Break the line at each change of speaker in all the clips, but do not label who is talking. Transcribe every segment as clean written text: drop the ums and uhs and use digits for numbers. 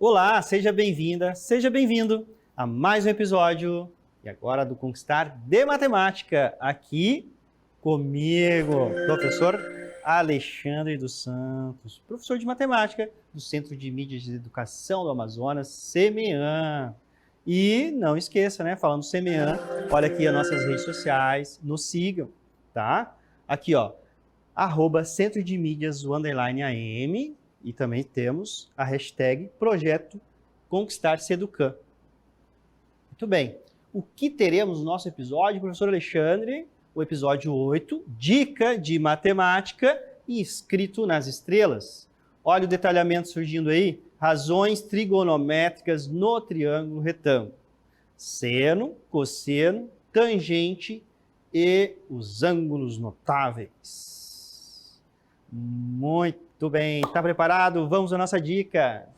Olá, seja bem-vinda, seja bem-vindo a mais um episódio, e agora do Conquistar de Matemática, aqui comigo, professor Alexandre dos Santos, professor de matemática do Centro de Mídias de Educação do Amazonas, CEMEAN. E não esqueça, né, falando CEMEAN, olha aqui as nossas redes sociais, nos sigam, tá? Aqui, ó, Centro de Mídias, _AM, e também temos a hashtag Projeto Conquistar Seducan. Muito bem. O que teremos no nosso episódio, professor Alexandre? O episódio 8, Dica de Matemática e Escrito nas Estrelas. Olha o detalhamento surgindo aí. Razões trigonométricas no triângulo retângulo. Seno, cosseno, tangente e os ângulos notáveis. Muito bem. Está preparado? Vamos à nossa dica.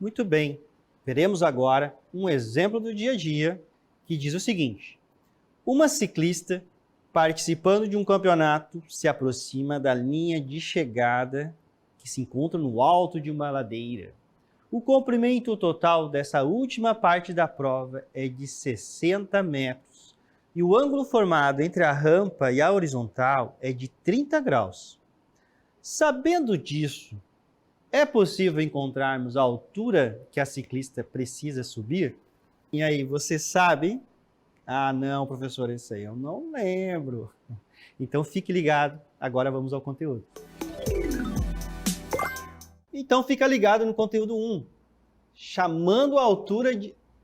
Muito bem. Veremos agora um exemplo do dia a dia que diz o seguinte: uma ciclista participando de um campeonato se aproxima da linha de chegada que se encontra no alto de uma ladeira. O comprimento total dessa última parte da prova é de 60 metros e o ângulo formado entre a rampa e a horizontal é de 30 graus. Sabendo disso, é possível encontrarmos a altura que a ciclista precisa subir? E aí, você sabe? Ah, não, professor, isso aí eu não lembro. Então, fique ligado. Agora vamos ao conteúdo. Então, fica ligado no conteúdo 1. Chamando a altura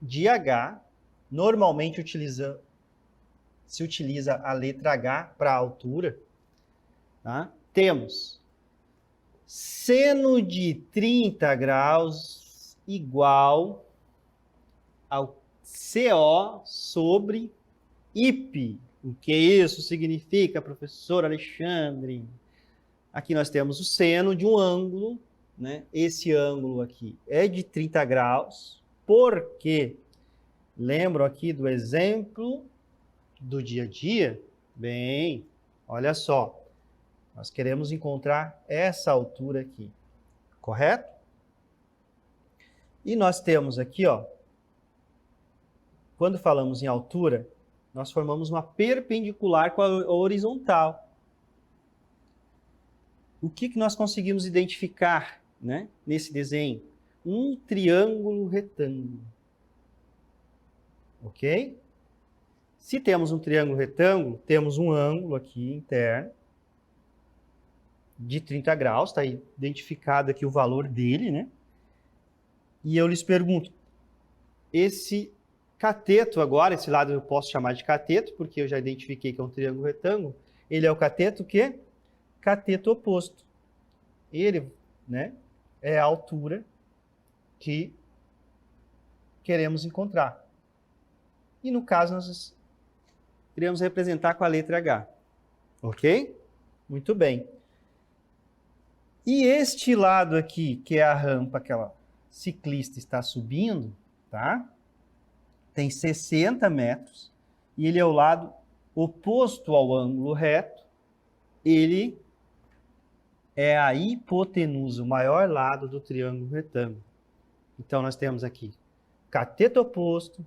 de H, normalmente se utiliza a letra H para a altura, tá? Temos seno de 30 graus igual ao CO sobre IP. O que isso significa, professor Alexandre? Aqui nós temos o seno de um ângulo, né? Esse ângulo aqui é de 30 graus, porque, lembro aqui do exemplo do dia a dia? Bem, olha só. Nós queremos encontrar essa altura aqui, correto? E nós temos aqui, ó, quando falamos em altura, nós formamos uma perpendicular com a horizontal. O que nós conseguimos identificar, né, nesse desenho? Um triângulo retângulo. Ok? Se temos um triângulo retângulo, temos um ângulo aqui interno de 30 graus, está identificado aqui o valor dele, né? E eu lhes pergunto, esse cateto agora, esse lado eu posso chamar de cateto, porque eu já identifiquei que é um triângulo retângulo, ele é o cateto quê? Cateto oposto. Ele, né, é a altura que queremos encontrar. E no caso, nós iremos representar com a letra H. Ok? Muito bem. E este lado aqui, que é a rampa que a ciclista está subindo, tá? Tem 60 metros, e ele é o lado oposto ao ângulo reto, ele é a hipotenusa, o maior lado do triângulo retângulo. Então, nós temos aqui cateto oposto,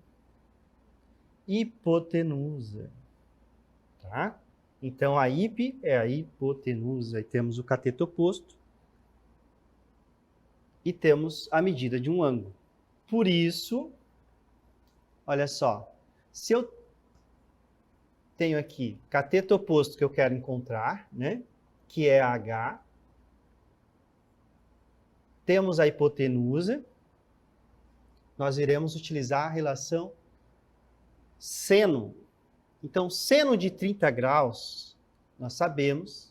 hipotenusa, tá? Então, a hip é a hipotenusa, e temos o cateto oposto, e temos a medida de um ângulo. Por isso, olha só, se eu tenho aqui cateto oposto que eu quero encontrar, né, que é H, temos a hipotenusa, nós iremos utilizar a relação seno. Então, seno de 30 graus, nós sabemos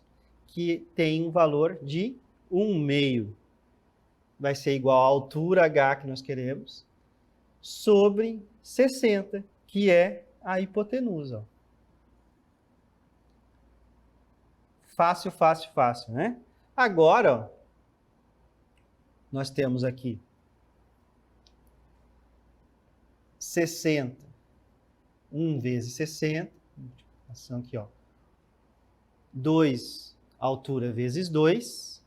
que tem um valor de 1/2. Vai ser igual à altura H que nós queremos, sobre 60, que é a hipotenusa. Fácil, fácil, fácil, né? Agora, ó, nós temos aqui 60, 1 vezes 60, multiplicação aqui, ó, 2, altura vezes 2,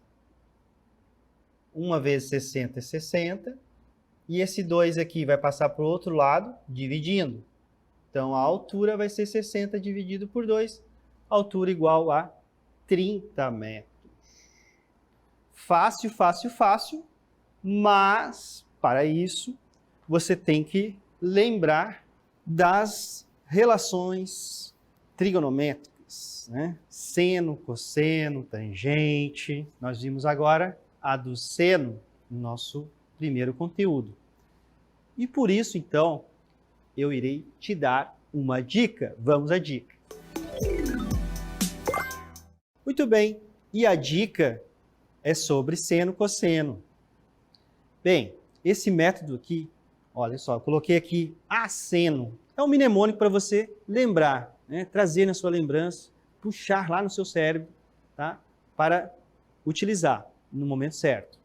1 vezes 60 é 60. E esse 2 aqui vai passar para o outro lado, dividindo. Então, a altura vai ser 60 dividido por 2, altura igual a 30 metros. Fácil, fácil, fácil, mas, para isso, você tem que lembrar das relações trigonométricas, né? Seno, cosseno, tangente. Nós vimos agora a do seno no nosso primeiro conteúdo. E por isso, então, eu irei te dar uma dica. Vamos à dica. Muito bem, e a dica é sobre seno cosseno. Bem, esse método aqui, olha só, eu coloquei aqui asseno. É um mnemônico para você lembrar, né? Trazer na sua lembrança, puxar lá no seu cérebro, tá? Para utilizar no momento certo.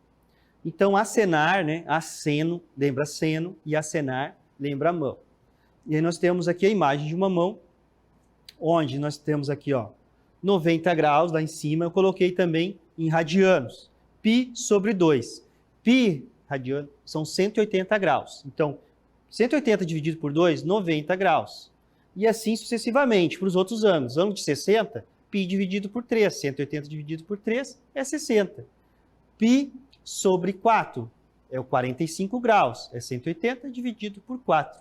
Então, acenar, né? Aceno, lembra seno, e acenar, lembra mão. E aí nós temos aqui a imagem de uma mão, onde nós temos aqui, ó, 90 graus lá em cima. Eu coloquei também em radianos. Pi sobre 2. Pi, radiano, são 180 graus. Então, 180 dividido por 2, 90 graus. E assim sucessivamente para os outros ângulos. Ângulo de 60, pi dividido por 3. 180 dividido por 3 é 60. Pi sobre 4 é o 45 graus. É 180 dividido por 4.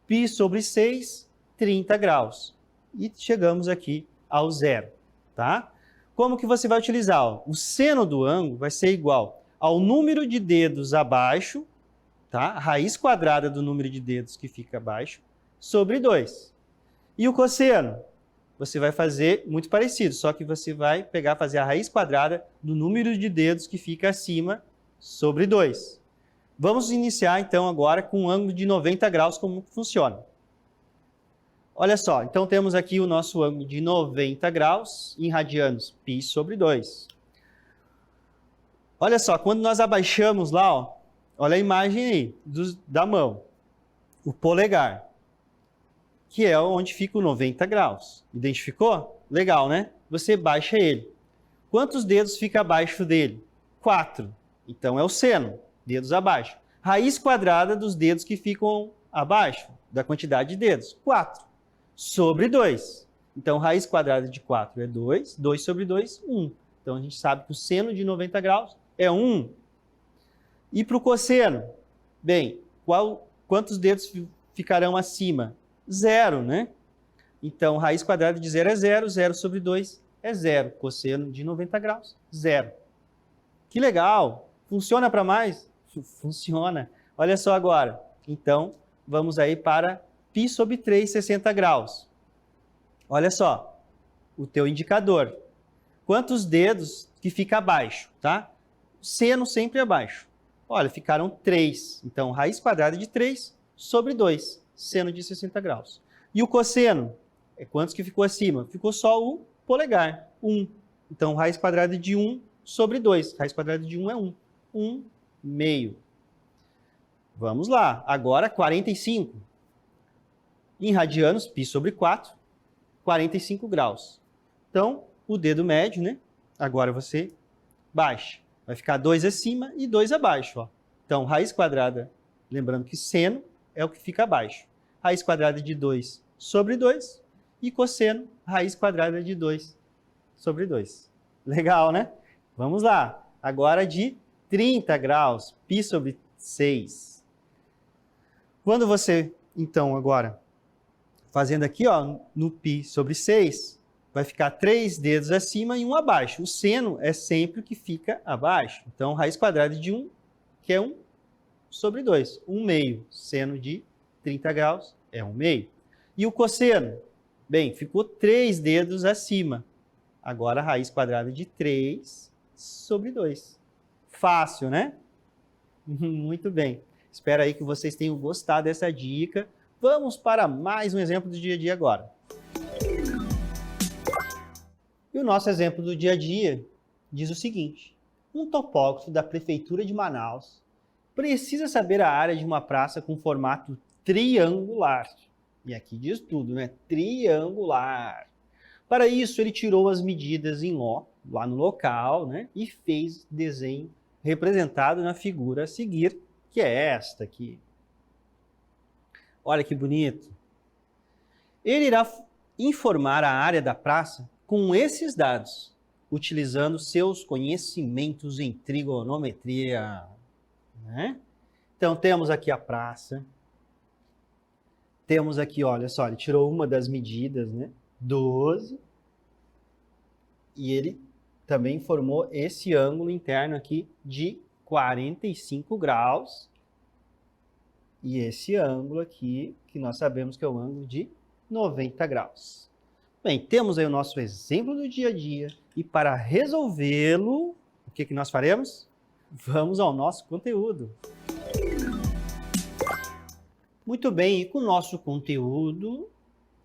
Pi sobre 6, 30 graus. E chegamos aqui ao zero, tá? Como que você vai utilizar? Ó, o seno do ângulo vai ser igual ao número de dedos abaixo, tá? A raiz quadrada do número de dedos que fica abaixo, sobre 2. E o cosseno? Você vai fazer muito parecido, só que você vai pegar, fazer a raiz quadrada do número de dedos que fica acima, sobre 2. Vamos iniciar, então, agora com um ângulo de 90 graus, como funciona. Olha só, então temos aqui o nosso ângulo de 90 graus, em radianos, π sobre 2. Olha só, quando nós abaixamos lá, ó, olha a imagem aí da mão, o polegar, que é onde fica o 90 graus. Identificou? Legal, né? Você baixa ele. Quantos dedos fica abaixo dele? 4. Então é o seno, dedos abaixo. Raiz quadrada dos dedos que ficam abaixo, da quantidade de dedos, 4. Sobre 2. Então, raiz quadrada de 4 é 2. 2 sobre 2, 1. Então, a gente sabe que o seno de 90 graus é 1. E para o cosseno? Bem, quantos dedos ficarão acima? 0, né? Então, raiz quadrada de 0 é 0. 0 sobre 2 é 0. Cosseno de 90 graus, 0. Que legal! Funciona para mais? Funciona. Olha só agora. Então, vamos aí para π sobre 3, 60 graus. Olha só, o teu indicador. Quantos dedos que fica abaixo, tá? Seno sempre abaixo. Olha, ficaram 3. Então, raiz quadrada de 3 sobre 2, seno de 60 graus. E o cosseno? É quantos que ficou acima? Ficou só o polegar, 1. Então, raiz quadrada de 1 sobre 2. Raiz quadrada de 1 é 1. 1 meio. Vamos lá. Agora, 45. Em radianos, π sobre 4, 45 graus. Então, o dedo médio, né? Agora você baixa. Vai ficar 2 acima e 2 abaixo. Ó. Então, raiz quadrada, lembrando que seno é o que fica abaixo. Raiz quadrada de 2 sobre 2 e cosseno, raiz quadrada de 2 sobre 2. Legal, né? Vamos lá. Agora de 30 graus, π sobre 6. Quando você, então, agora, fazendo aqui, ó, no π sobre 6, vai ficar 3 dedos acima e 1 abaixo. O seno é sempre o que fica abaixo. Então, raiz quadrada de 1, que é 1 sobre 2. 1 meio. Seno de 30 graus é 1 meio. E o cosseno? Bem, ficou 3 dedos acima. Agora, raiz quadrada de 3 sobre 2. Fácil, né? Muito bem. Espero aí que vocês tenham gostado dessa dica. Vamos para mais um exemplo do dia a dia agora. E o nosso exemplo do dia a dia diz o seguinte: um topógrafo da Prefeitura de Manaus precisa saber a área de uma praça com formato triangular. E aqui diz tudo, né? Triangular. Para isso, ele tirou as medidas em lá no local, né? E fez desenho representado na figura a seguir, que é esta aqui. Olha que bonito. Ele irá informar a área da praça com esses dados, utilizando seus conhecimentos em trigonometria. Né? Então, temos aqui a praça. Temos aqui, olha só, ele tirou uma das medidas, né? 12. E ele também formou esse ângulo interno aqui de 45 graus. E esse ângulo aqui, que nós sabemos que é o ângulo de 90 graus. Bem, temos aí o nosso exemplo do dia a dia. E para resolvê-lo, o que nós faremos? Vamos ao nosso conteúdo. Muito bem, e com o nosso conteúdo,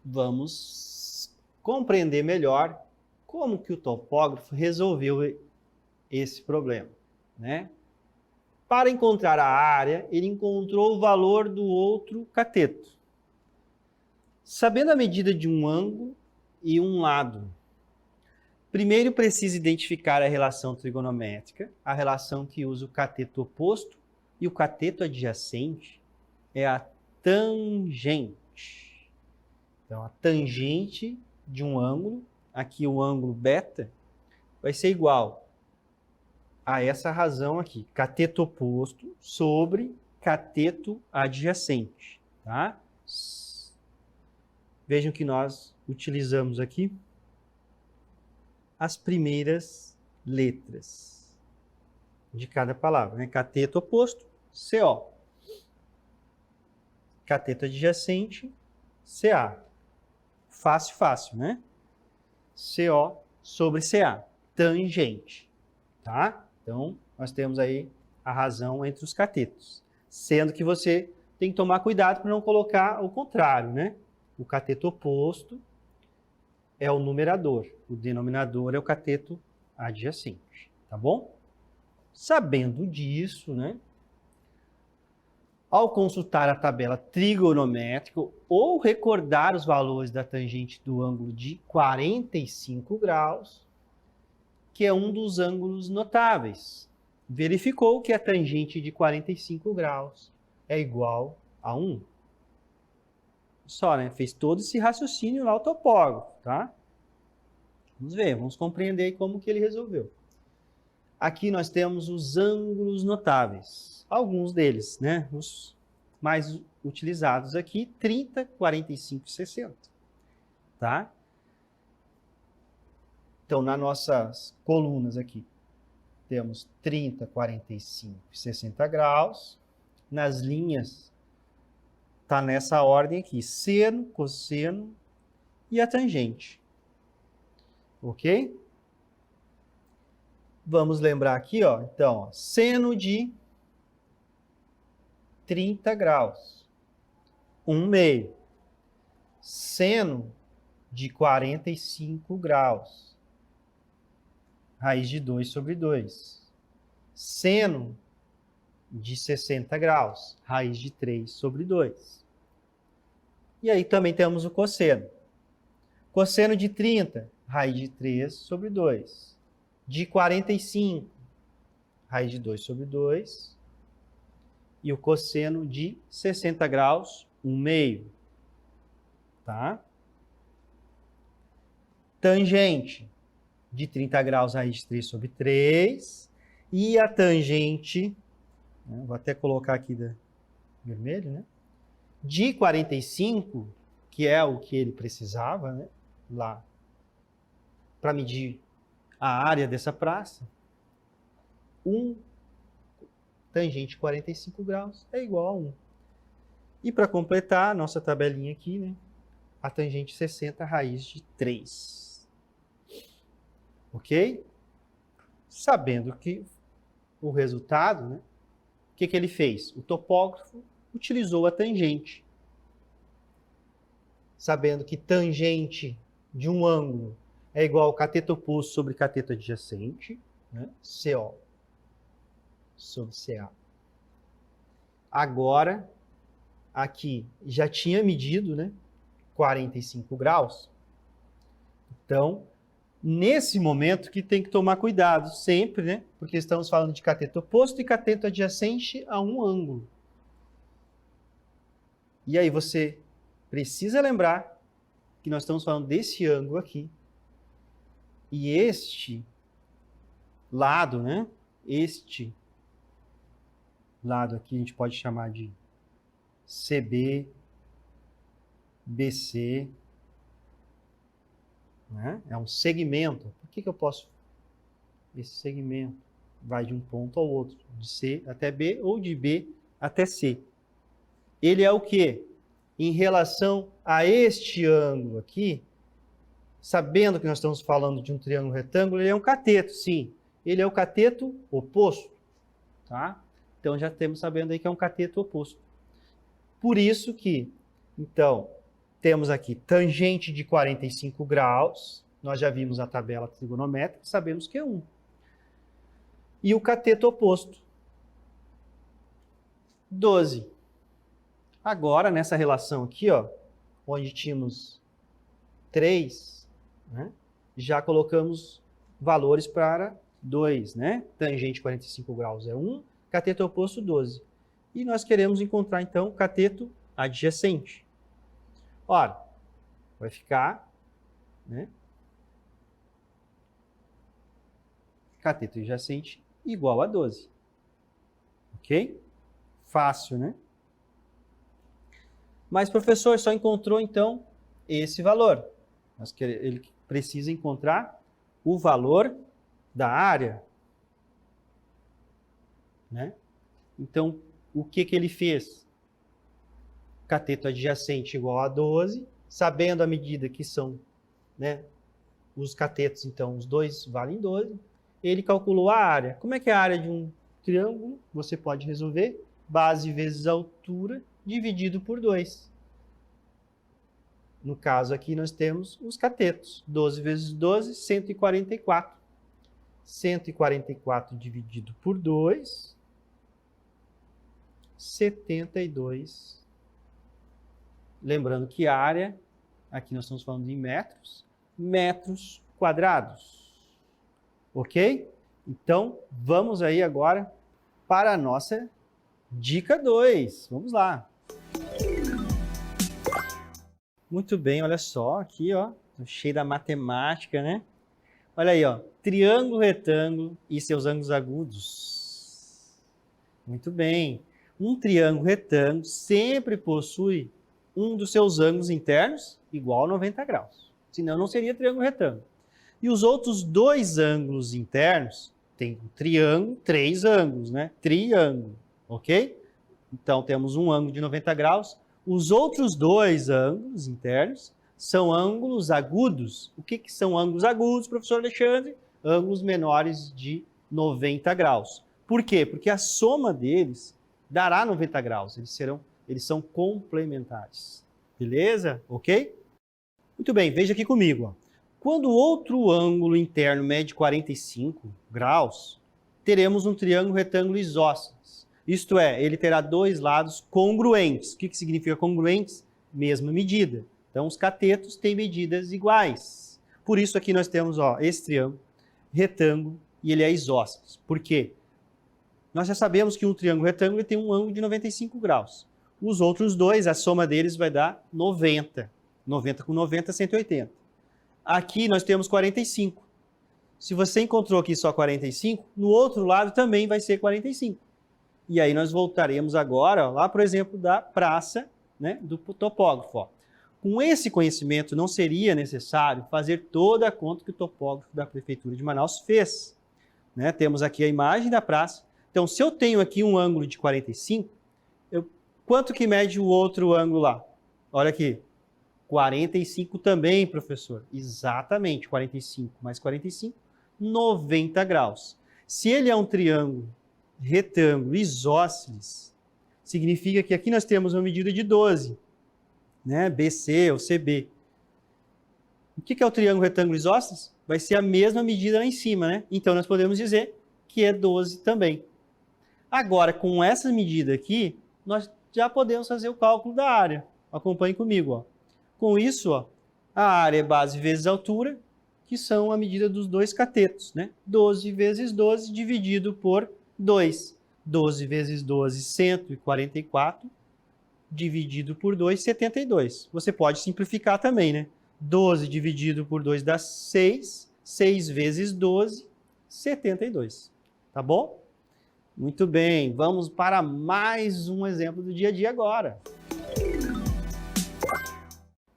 vamos compreender melhor como que o topógrafo resolveu esse problema, né? Para encontrar a área, ele encontrou o valor do outro cateto. Sabendo a medida de um ângulo e um lado, primeiro precisa identificar a relação trigonométrica, a relação que usa o cateto oposto e o cateto adjacente é a tangente. Então, a tangente de um ângulo, aqui o ângulo beta, vai ser igual a essa razão aqui, cateto oposto sobre cateto adjacente, tá? Vejam que nós utilizamos aqui as primeiras letras de cada palavra, né? Cateto oposto, CO. Cateto adjacente, CA. Fácil, fácil, né? CO sobre CA. Tangente, tá? Então, nós temos aí a razão entre os catetos. Sendo que você tem que tomar cuidado para não colocar o contrário, né? O cateto oposto é o numerador. O denominador é o cateto adjacente, tá bom? Sabendo disso, né? Ao consultar a tabela trigonométrica ou recordar os valores da tangente do ângulo de 45 graus, que é um dos ângulos notáveis, verificou que a tangente de 45 graus é igual a 1. Só, né? Fez todo esse raciocínio lá o topógrafo, tá? Vamos ver, vamos compreender como que ele resolveu. Aqui nós temos os ângulos notáveis. Alguns deles, né? Os mais utilizados aqui, 30, 45 e 60. Tá? Então, nas nossas colunas aqui, temos 30, 45 e 60 graus. Nas linhas, está nessa ordem aqui, seno, cosseno e a tangente. Ok? Vamos lembrar aqui, ó, então, ó, seno de 30 graus, 1/2. Seno de 45 graus, raiz de 2 sobre 2. Seno de 60 graus, raiz de 3 sobre 2. E aí também temos o cosseno. Cosseno de 30, raiz de 3 sobre 2. De 45, raiz de 2 sobre 2. E o cosseno de 60 graus, 1/2. Tá? Tangente de 30 graus, raiz de 3 sobre 3. E a tangente, né, vou até colocar aqui vermelho, né? De 45, que é o que ele precisava, né? Lá, para medir a área dessa praça, tangente 45 graus é igual a 1. E para completar a nossa tabelinha aqui, né? A tangente 60, raiz de 3. Ok? Sabendo que o resultado, né? O que ele fez? O topógrafo utilizou a tangente. Sabendo que tangente de um ângulo é igual ao cateto oposto sobre cateto adjacente, né? CO sobre CA. Agora, aqui já tinha medido, né? 45 graus. Então, Nesse momento que tem que tomar cuidado, sempre, né? Porque estamos falando de cateto oposto e cateto adjacente a um ângulo. E aí você precisa lembrar que nós estamos falando desse ângulo aqui. E este lado, né? Este lado aqui a gente pode chamar de CB, BC, né? É um segmento. Por que eu posso... Esse segmento vai de um ponto ao outro, de C até B ou de B até C. Ele é o quê? Em relação a este ângulo aqui, sabendo que nós estamos falando de um triângulo retângulo, ele é um cateto, sim. Ele é o cateto oposto, tá? Então já temos sabendo aí que é um cateto oposto. Por isso que, então, temos aqui tangente de 45 graus, nós já vimos a tabela trigonométrica, sabemos que é 1. E o cateto oposto, 12. Agora, nessa relação aqui, ó, onde tínhamos 3, né, já colocamos valores para 2, né? Tangente 45 graus é 1, cateto oposto 12. E nós queremos encontrar, então, o cateto adjacente. Ora, vai ficar, né, cateto adjacente igual a 12. Ok? Fácil, né? Mas, professor, só encontrou, então, esse valor. Ele precisa encontrar o valor da área, né? Então, o que ele fez? Cateto adjacente igual a 12, sabendo a medida que são, né, os catetos, então, os dois valem 12, ele calculou a área. Como é que é a área de um triângulo? Você pode resolver base vezes altura dividido por 2. No caso aqui nós temos os catetos. 12 vezes 12, 144. 144 dividido por 2, 72. Lembrando que a área, aqui nós estamos falando em metros, metros quadrados. Ok? Então, vamos aí agora para a nossa dica 2. Vamos lá. Muito bem, olha só, aqui, ó, cheio da matemática, né? Olha aí, ó, triângulo, retângulo e seus ângulos agudos. Muito bem. Um triângulo retângulo sempre possui um dos seus ângulos internos igual a 90 graus. Senão não seria triângulo retângulo. E os outros dois ângulos internos, tem um triângulo, 3 ângulos, né? Triângulo, ok? Então temos um ângulo de 90 graus. Os outros dois ângulos internos são ângulos agudos. O que são ângulos agudos, professor Alexandre? Ângulos menores de 90 graus. Por quê? Porque a soma deles dará 90 graus. Eles são complementares. Beleza? Ok? Muito bem, veja aqui comigo. Ó. Quando o outro ângulo interno mede 45 graus, teremos um triângulo retângulo isósceles. Isto é, ele terá dois lados congruentes. O que significa congruentes? Mesma medida. Então, os catetos têm medidas iguais. Por isso, aqui nós temos ó, esse triângulo retângulo e ele é isósceles. Por quê? Nós já sabemos que um triângulo retângulo tem um ângulo de 95 graus. Os outros dois, a soma deles vai dar 90. 90 com 90, 180. Aqui nós temos 45. Se você encontrou aqui só 45, no outro lado também vai ser 45. E aí nós voltaremos agora ó, lá, por exemplo, da praça, né, do topógrafo. Ó. Com esse conhecimento, não seria necessário fazer toda a conta que o topógrafo da Prefeitura de Manaus fez. Né? Temos aqui a imagem da praça. Então, se eu tenho aqui um ângulo de 45, quanto que mede o outro ângulo lá? Olha aqui. 45 também, professor. Exatamente, 45 mais 45, 90 graus. Se ele é um triângulo retângulo isósceles, significa que aqui nós temos uma medida de 12, né? BC ou CB. O que é o triângulo retângulo isósceles? Vai ser a mesma medida lá em cima, né? Então nós podemos dizer que é 12 também. Agora, com essa medida aqui, nós já podemos fazer o cálculo da área. Acompanhe comigo, ó. Com isso, ó, a área é base vezes a altura, que são a medida dos dois catetos, né? 12 vezes 12 dividido por 2. 12 vezes 12, 144, dividido por 2, 72. Você pode simplificar também, né? 12 dividido por 2 dá 6, 6 vezes 12, 72. Tá bom? Muito bem, vamos para mais um exemplo do dia a dia agora.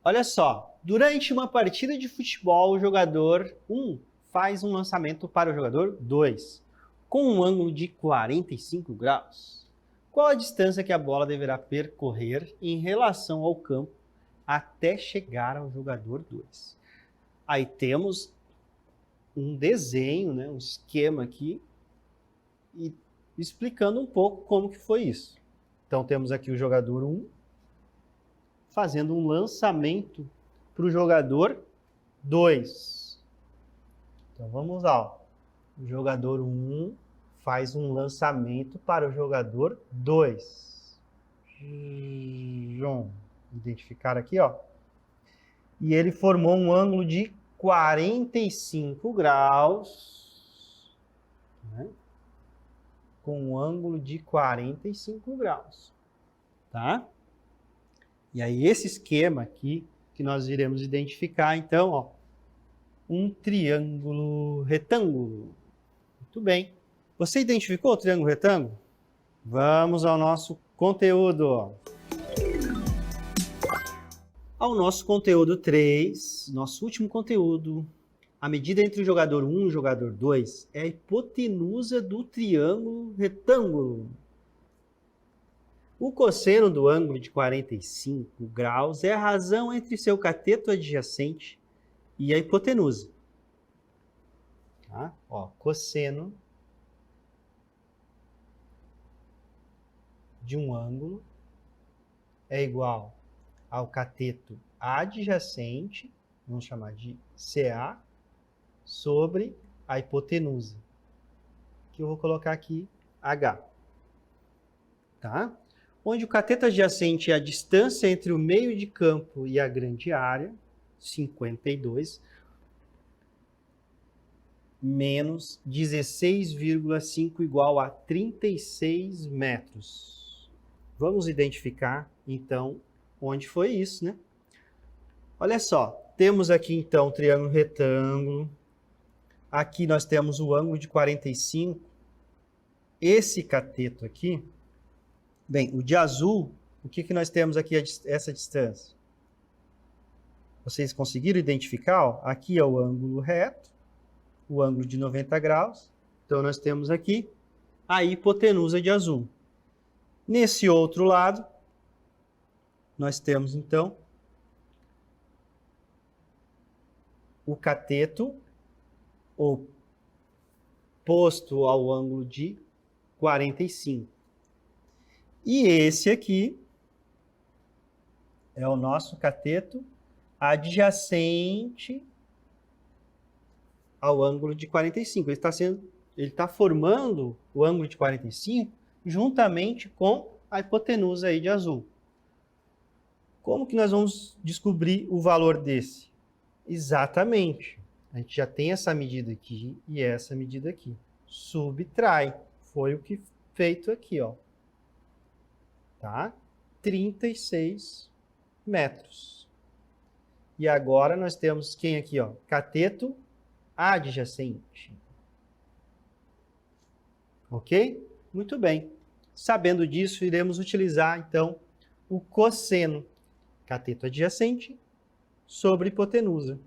Olha só, durante uma partida de futebol, o jogador 1 faz um lançamento para o jogador 2, com um ângulo de 45 graus. Qual a distância que a bola deverá percorrer em relação ao campo até chegar ao jogador 2? Aí temos um desenho, né, um esquema aqui, e explicando um pouco como que foi isso. Então temos aqui o jogador 1 fazendo um lançamento para o jogador 2. Então vamos lá. O jogador 1 faz um lançamento para o jogador 2. Identificar aqui, ó. E ele formou um ângulo de 45 graus, né? Com um ângulo de 45 graus, tá? E aí esse esquema aqui que nós iremos identificar, então, ó, um triângulo retângulo. Muito bem. Você identificou o triângulo retângulo? Vamos ao nosso conteúdo. Ao nosso conteúdo 3, nosso último conteúdo. A medida entre o jogador 1 e o jogador 2 é a hipotenusa do triângulo retângulo. O cosseno do ângulo de 45 graus é a razão entre seu cateto adjacente e a hipotenusa. Tá? Ó, cosseno de um ângulo é igual ao cateto adjacente, vamos chamar de CA, sobre a hipotenusa, que eu vou colocar aqui H. Tá? Onde o cateto adjacente é a distância entre o meio de campo e a grande área, 52, menos 16,5 igual a 36 metros. Vamos identificar, então, onde foi isso, né? Olha só, temos aqui, então, o triângulo retângulo. Aqui nós temos o ângulo de 45. Esse cateto aqui, bem, o de azul, o que nós temos aqui, essa distância? Vocês conseguiram identificar? Ó? Aqui é o ângulo reto, o ângulo de 90 graus. Então, nós temos aqui a hipotenusa de azul. Nesse outro lado, nós temos, então, o cateto oposto ao ângulo de 45. E esse aqui é o nosso cateto adjacente ao ângulo de 45. Ele está formando o ângulo de 45 juntamente com a hipotenusa aí de azul. Como que nós vamos descobrir o valor desse? Exatamente. A gente já tem essa medida aqui e essa medida aqui. Subtrai. Foi o que feito aqui, ó. Tá? 36 metros. E agora nós temos quem aqui, ó? Cateto adjacente. Ok? Muito bem. Sabendo disso, iremos utilizar, então, o cosseno. Cateto adjacente sobre hipotenusa.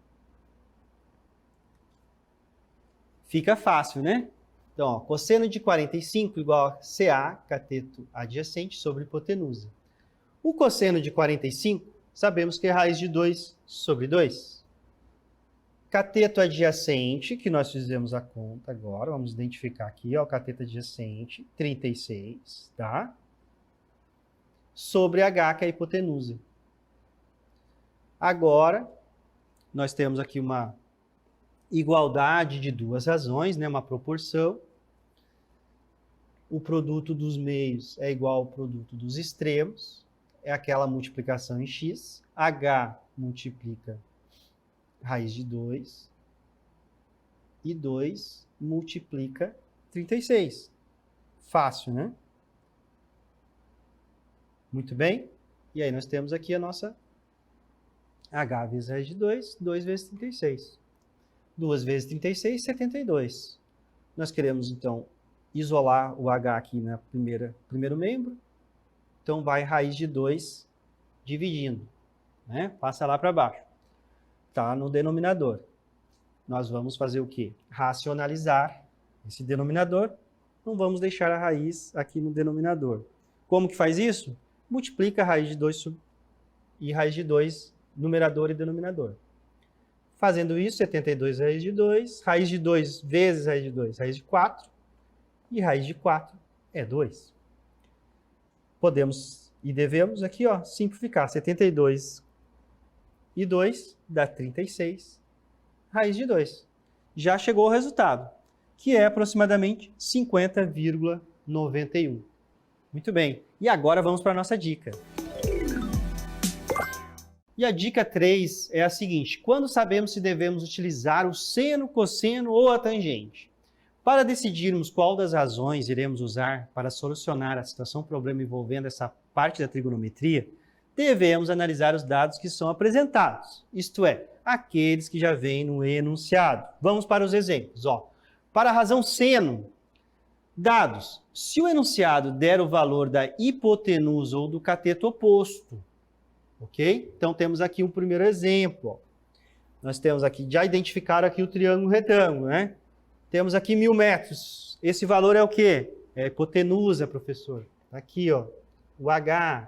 Fica fácil, né? Então, ó, cosseno de 45 igual a CA, cateto adjacente, sobre hipotenusa. O cosseno de 45, sabemos que é raiz de 2 sobre 2. Cateto adjacente, que nós fizemos a conta agora, vamos identificar aqui, ó, o cateto adjacente, 36, tá? Sobre H, que é a hipotenusa. Agora, nós temos aqui uma igualdade de duas razões, né? Uma proporção. O produto dos meios é igual ao produto dos extremos. É aquela multiplicação em x. H multiplica raiz de 2. e 2 multiplica 36. Fácil, né? Muito bem. E aí nós temos aqui a nossa h vezes raiz de 2, 2 vezes 36. 2 vezes 36, 72. Nós queremos, então, isolar o h aqui na primeiro membro. Então, vai raiz de 2 dividindo, né? Passa lá para baixo. Está no denominador. Nós vamos fazer o quê? Racionalizar esse denominador. Não vamos deixar a raiz aqui no denominador. Como que faz isso? Multiplica a raiz de 2 e raiz de 2, numerador e denominador. Fazendo isso, 72 raiz de 2 vezes raiz de 2, raiz de 4, e raiz de 4 é 2. Podemos e devemos aqui, ó, simplificar. 72 e 2 dá 36, raiz de 2. Já chegou o resultado, que é aproximadamente 50,91. Muito bem. E agora vamos para a nossa dica. E a dica 3 é a seguinte: quando sabemos se devemos utilizar o seno, cosseno ou a tangente? Para decidirmos qual das razões iremos usar para solucionar a situação problema envolvendo essa parte da trigonometria, devemos analisar os dados que são apresentados, isto é, aqueles que já vêm no enunciado. Vamos para os exemplos. Ó. Para a razão seno, dados: se o enunciado der o valor da hipotenusa ou do cateto oposto, ok? Então, temos aqui um primeiro exemplo. Ó. Nós temos aqui, já identificaram aqui o triângulo retângulo, né? Temos aqui 1000 metros. Esse valor é o quê? É a hipotenusa, professor. Aqui, ó, o H.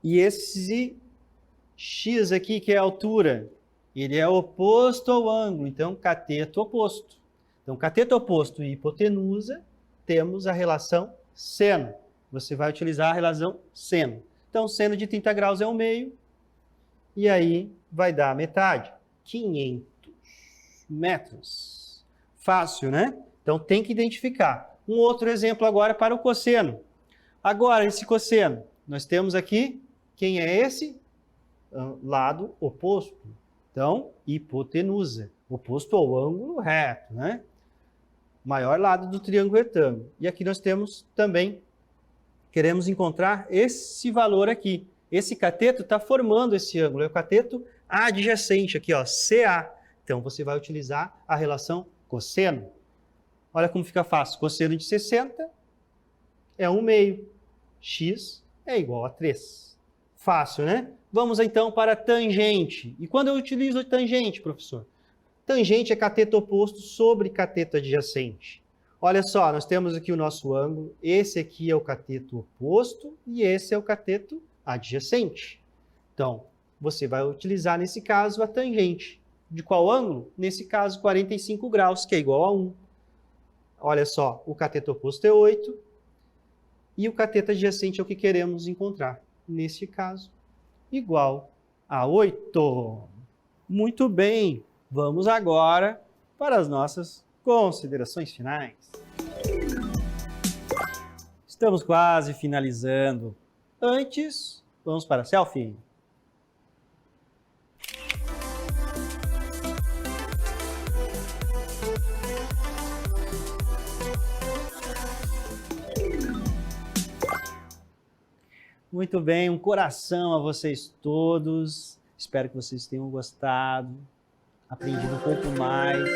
E esse X aqui, que é a altura, ele é oposto ao ângulo, então, cateto oposto. Então, cateto oposto e hipotenusa, temos a relação seno. Você vai utilizar a relação seno. Então, seno de 30 graus é 1/2, e aí vai dar metade, 500 metros. Fácil, né? Então, tem que identificar. Um outro exemplo agora para o cosseno. Agora, esse cosseno, nós temos aqui, quem é esse? Lado oposto. Então, hipotenusa, oposto ao ângulo reto, né? Maior lado do triângulo retângulo. E aqui nós temos também, queremos encontrar esse valor aqui. Esse cateto está formando esse ângulo, é o cateto adjacente aqui, ó, CA. Então, você vai utilizar a relação cosseno. Olha como fica fácil. Cosseno de 60 é 1/2. X é igual a 3. Fácil, né? Vamos então para a tangente. E quando eu utilizo a tangente, professor? Tangente é cateto oposto sobre cateto adjacente. Olha só, nós temos aqui o nosso ângulo. Esse aqui é o cateto oposto e esse é o cateto adjacente. Então, você vai utilizar, nesse caso, a tangente. De qual ângulo? Nesse caso, 45 graus, que é igual a 1. Olha só, o cateto oposto é 8 e o cateto adjacente é o que queremos encontrar. Nesse caso, igual a 8. Muito bem, vamos agora para as nossas considerações finais. Estamos quase finalizando. Antes, vamos para a selfie. Muito bem, um coração a vocês todos. Espero que vocês tenham gostado, aprendido um pouco mais.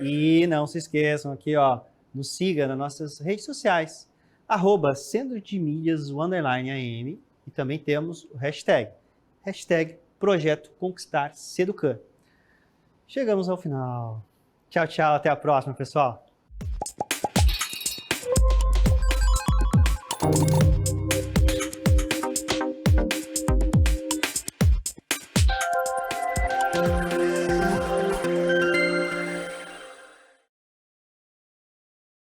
E não se esqueçam aqui, ó, nos siga nas nossas redes sociais, @centrodemídias_am, e também temos o hashtag Projeto Conquistar Seducan. Chegamos ao final. Tchau, tchau, até a próxima, pessoal.